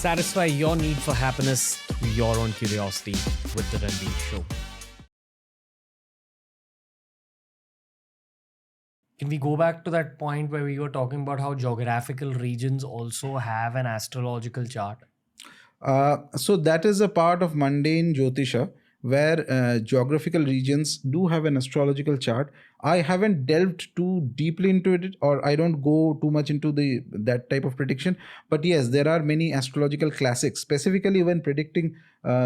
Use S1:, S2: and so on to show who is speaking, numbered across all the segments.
S1: Satisfy your need for happiness through your own curiosity with the Ranveer Show. Can we go back to that point where we were talking about how geographical regions also have an astrological chart?
S2: So that is a part of mundane Jyotisha where geographical regions do have an astrological chart. I haven't delved too deeply into it, or I don't go too much into that type of prediction. But yes, there are many astrological classics, specifically when predicting,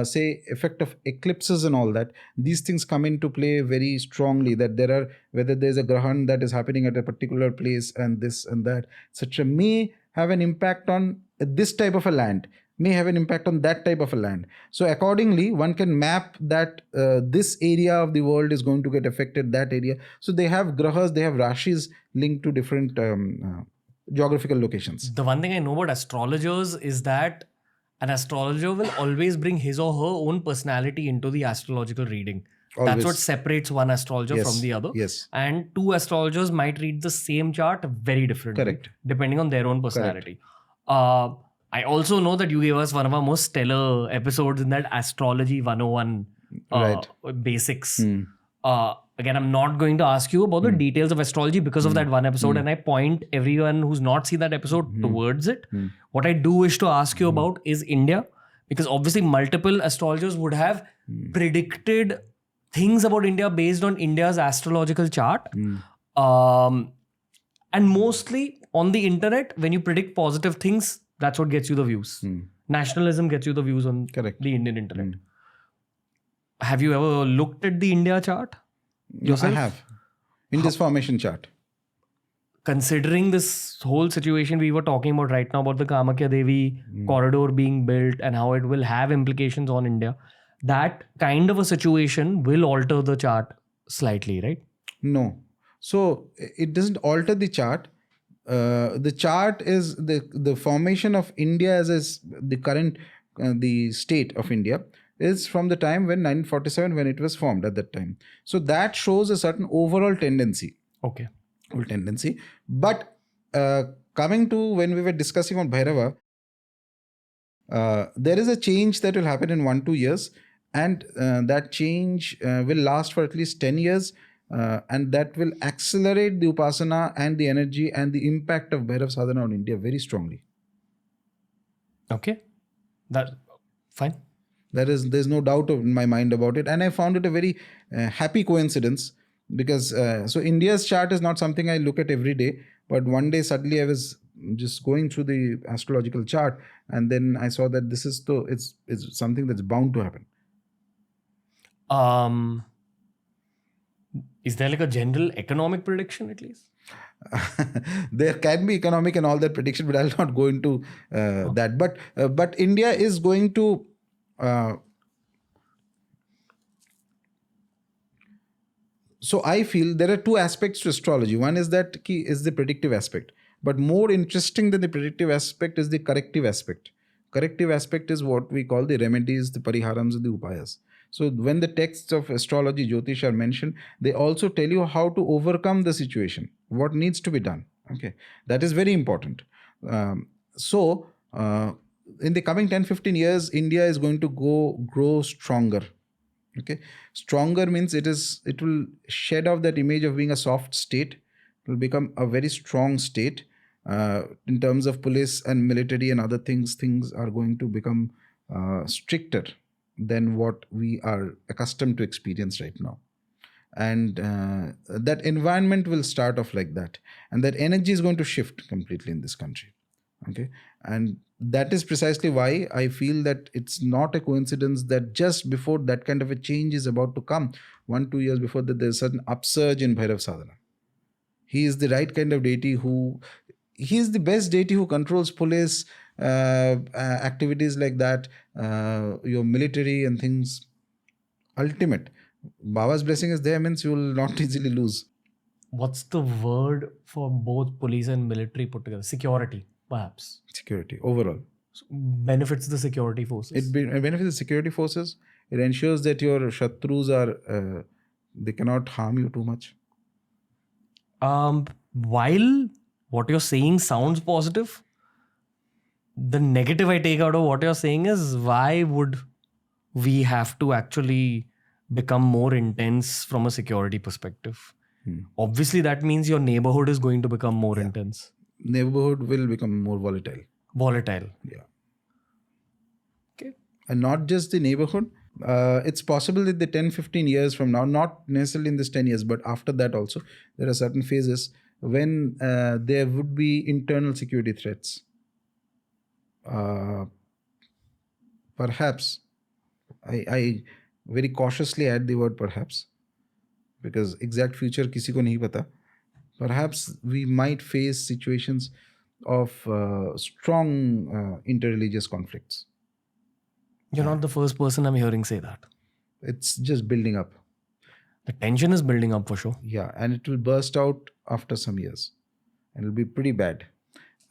S2: say, effect of eclipses and all that. These things come into play very strongly. That there are, whether there's a grahan that is happening at a particular place and this and that, etc., may have an impact on this type of a land, may have an impact on that type of a land. So accordingly, one can map that this area of the world is going to get affected, that area. So they have grahas, they have rashis linked to different geographical locations.
S1: The one thing I know about astrologers is that an astrologer will always bring his or her own personality into the astrological reading.
S2: Always.
S1: That's what separates one astrologer from the other.
S2: Yes.
S1: And two astrologers might read the same chart very differently.
S2: Correct.
S1: Depending on their own personality. I also know that you gave us one of our most stellar episodes in that Astrology 101 basics. Again, I'm not going to ask you about the details of astrology because of that one episode, and I point everyone who's not seen that episode towards it. What I do wish to ask you about is India, because obviously multiple astrologers would have predicted things about India based on India's astrological chart. And mostly on the internet, when you predict positive things, that's what gets you the views. Nationalism gets you the views on the Indian internet. Have you ever looked at the India chart yourself?
S2: I have. In this formation chart.
S1: Considering this whole situation we were talking about right now about the Kamakhya Devi corridor being built and how it will have implications on India, that kind of a situation will alter the chart slightly, right?
S2: No. So it doesn't alter the chart. The chart is the formation of India as the current the state of India is from the time when 1947 when it was formed at that time. So that shows a certain overall tendency.
S1: Okay.
S2: But coming to when we were discussing on Bhairava, there is a change that will happen in 1-2 years, and that change will last for at least 10 years. And that will accelerate the upasana and the energy and the impact of Bhairav Sadhana on India very strongly.
S1: Okay. That fine.
S2: There's no doubt in my mind about it. And I found it a very happy coincidence because so India's chart is not something I look at every day. But one day suddenly I was just going through the astrological chart and then I saw that this is it's something that's bound to happen.
S1: Is there like a general economic prediction at least?
S2: There can be economic and all that prediction, but I'll not go into that. But India is going to so I feel there are two aspects to astrology. One is that is the predictive aspect, but more interesting than the predictive aspect is the corrective aspect. Corrective aspect is what we call the remedies, the pariharams, and the upayas. So when the texts of astrology, Jyotish are mentioned, they also tell you how to overcome the situation, what needs to be done. Okay, that is very important. In the coming 10-15 years, India is going to grow stronger. Okay, stronger means it will shed off that image of being a soft state. It will become a very strong state. In terms of police and military and other things, things are going to become stricter than what we are accustomed to experience right now. And that environment will start off like that. And that energy is going to shift completely in this country. Okay. And that is precisely why I feel that it's not a coincidence that just before that kind of a change is about to come, 1-2 years before that, there's a certain upsurge in Bhairav Sadhana. He is the right kind of deity he is the best deity who controls police, activities like that, your military and things. Ultimate. Baba's blessing is there means you will not easily lose.
S1: What's the word for both police and military put together? Security, perhaps.
S2: Security, overall.
S1: So benefits the security forces.
S2: It benefits the security forces. It ensures that your shatrus are, they cannot harm you too much.
S1: While what you're saying sounds positive, the negative I take out of what you're saying is, why would we have to actually become more intense from a security perspective? Obviously, that means your neighborhood is going to become more intense.
S2: Neighborhood will become more volatile.
S1: Volatile.
S2: Yeah.
S1: Okay.
S2: And not just the neighborhood. It's possible that the 10-15 years from now, not necessarily in this 10 years, but after that also, there are certain phases when there would be internal security threats. Perhaps, I very cautiously add the word perhaps, because exact future kisi ko nahi pata. Perhaps we might face situations of strong interreligious conflicts.
S1: You're not the first person I'm hearing say that.
S2: It's just building up.
S1: The tension is building up for sure.
S2: Yeah, and it will burst out after some years. And it'll be pretty bad.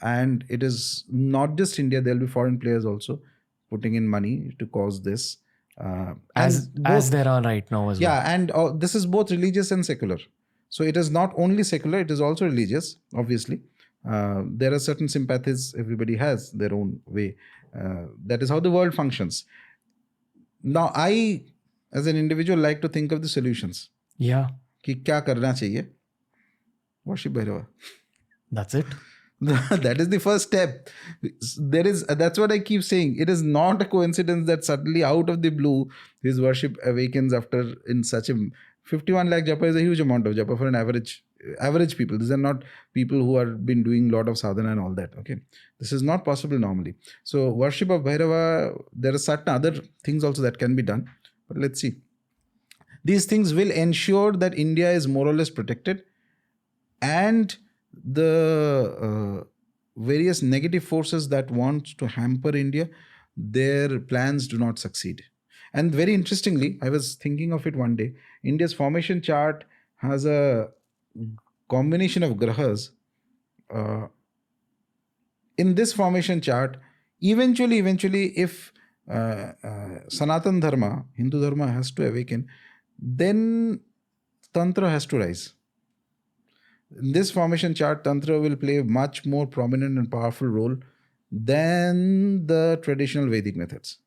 S2: And it is not just India, there'll be foreign players also putting in money to cause this.
S1: As there are right now as well.
S2: Yeah, and this is both religious and secular. So it is not only secular, it is also religious, obviously. There are certain sympathies, everybody has their own way. That is how the world functions. Now, I, as an individual, like to think of the solutions.
S1: Yeah.
S2: कि क्या करना चाहिए? Worship Bhairava.
S1: That's it.
S2: That is the first step. That's what I keep saying. It is not a coincidence that suddenly out of the blue, his worship awakens after in such a 51 lakh japa is a huge amount of japa for an average people. These are not people who have been doing lot of sadhana and all that. Okay, this is not possible normally. So worship of Bhairava, there are certain other things also that can be done. But let's see. These things will ensure that India is more or less protected, and the various negative forces that want to hamper India, their plans do not succeed. And very interestingly, I was thinking of it one day, India's formation chart has a combination of grahas. In this formation chart, eventually, if Sanatan Dharma, Hindu Dharma has to awaken, then Tantra has to rise. In this formation chart, Tantra will play a much more prominent and powerful role than the traditional Vedic methods.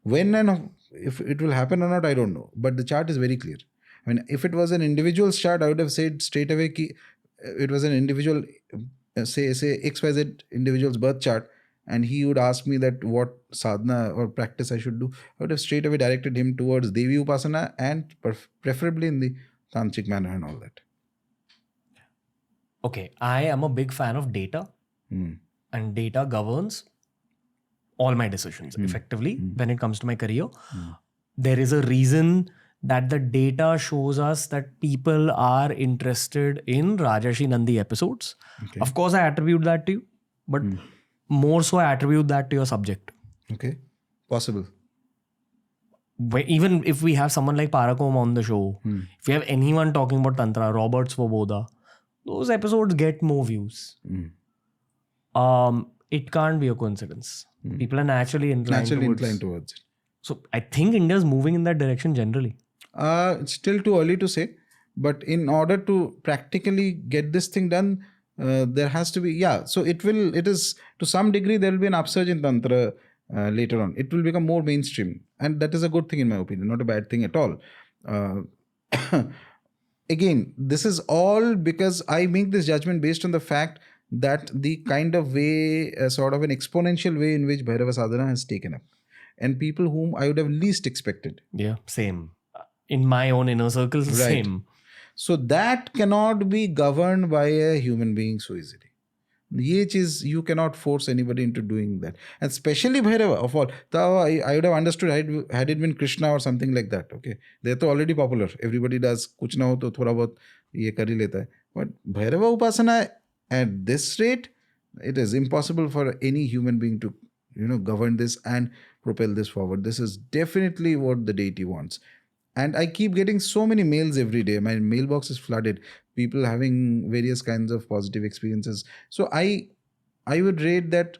S2: When and if it will happen or not, I don't know. But the chart is very clear. I mean, if it was an individual's chart, I would have said straight away that it was an individual, say XYZ individual's birth chart, and he would ask me that what sadhana or practice I should do. I would have straight away directed him towards Devi Upasana, and preferably in the tantric manner and all that.
S1: Okay, I am a big fan of data, and data governs all my decisions effectively when it comes to my career. There is a reason that the data shows us that people are interested in Rajarshi Nandy episodes. Okay. Of course, I attribute that to you, but more so I attribute that to your subject.
S2: Okay, possible.
S1: Even if we have someone like Parakom on the show, if we have anyone talking about Tantra, Robert Svoboda, those episodes get more views. It can't be a coincidence. People are naturally inclined
S2: towards it.
S1: So I think India is moving in that direction generally.
S2: It's still too early to say, but in order to practically get this thing done, there has to be, so it is to some degree, there will be an upsurge in Tantra later on. It will become more mainstream, and that is a good thing in my opinion, not a bad thing at all. Again, this is all because I make this judgment based on the fact that the kind of way, sort of an exponential way in which Bhairav Sadhana has taken up, and people whom I would have least expected.
S1: Yeah, same. In my own inner circles, right. Same.
S2: So that cannot be governed by a human being so easily. You cannot force anybody into doing that. And especially Bhairava of all. I would have understood had it been Krishna or something like that. Okay, they're already popular. Everybody does kuch na ho to thoda bahut ye kar hi leta hai. But Bhairava Upasana at this rate, it is impossible for any human being to govern this and propel this forward. This is definitely what the deity wants. And I keep getting so many mails every day. My mailbox is flooded. People having various kinds of positive experiences. So I would rate that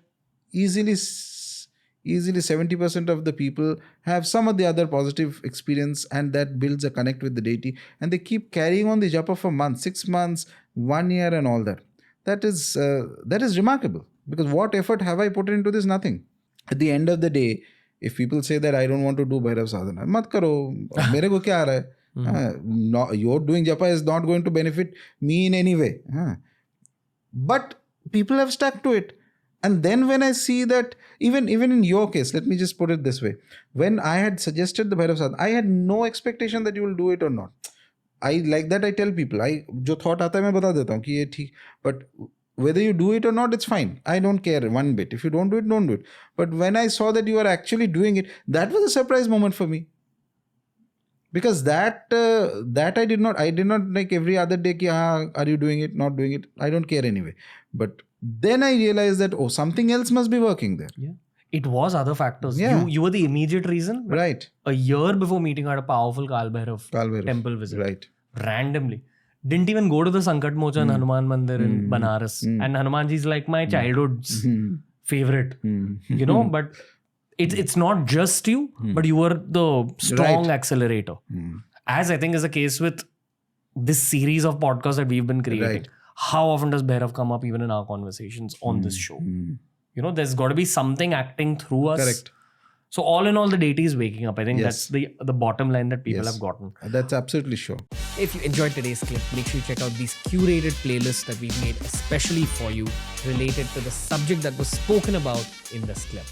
S2: easily 70% of the people have some of the other positive experience, and that builds a connect with the deity. And they keep carrying on the japa for months, 6 months, 1 year and all that. that is remarkable. Because what effort have I put into this? Nothing. At the end of the day, if people say that I don't want to do Bhairav Sadhana, mat karo, mere ko kya aa raha hai? Your doing japa is not going to benefit me in any way. But people have stuck to it. And then when I see that, even in your case, let me just put it this way. When I had suggested the Bhairav Sadhana, I had no expectation that you will do it or not. I like that I tell people, jo thought aata hai, main bata deta hu ki ye theek. But whether you do it or not, it's fine. I don't care one bit. If you don't do it, don't do it. But when I saw that you are actually doing it, that was a surprise moment for me. Because that I did not like every other day, ki, are you doing it, not doing it? I don't care anyway. But then I realized that, something else must be working there.
S1: Yeah. It was other factors.
S2: Yeah.
S1: You were the immediate reason.
S2: Right.
S1: A year before meeting, I had a powerful Kaal Bhairav temple visit.
S2: Right.
S1: Randomly. Didn't even go to the Sankat Mochan Hanuman Mandir in Banaras. And Hanumanji is like my childhood's favorite. You know, but it's not just you, but you were the strong accelerator. As I think is the case with this series of podcasts that we've been creating.
S2: Right.
S1: How often does Bhairav come up even in our conversations on this show? You know, there's got to be something acting through us.
S2: Correct.
S1: So all in all, the deity is waking up. I think that's the bottom line that people have gotten.
S2: That's absolutely sure.
S1: If you enjoyed today's clip, make sure you check out these curated playlists that we've made especially for you related to the subject that was spoken about in this clip.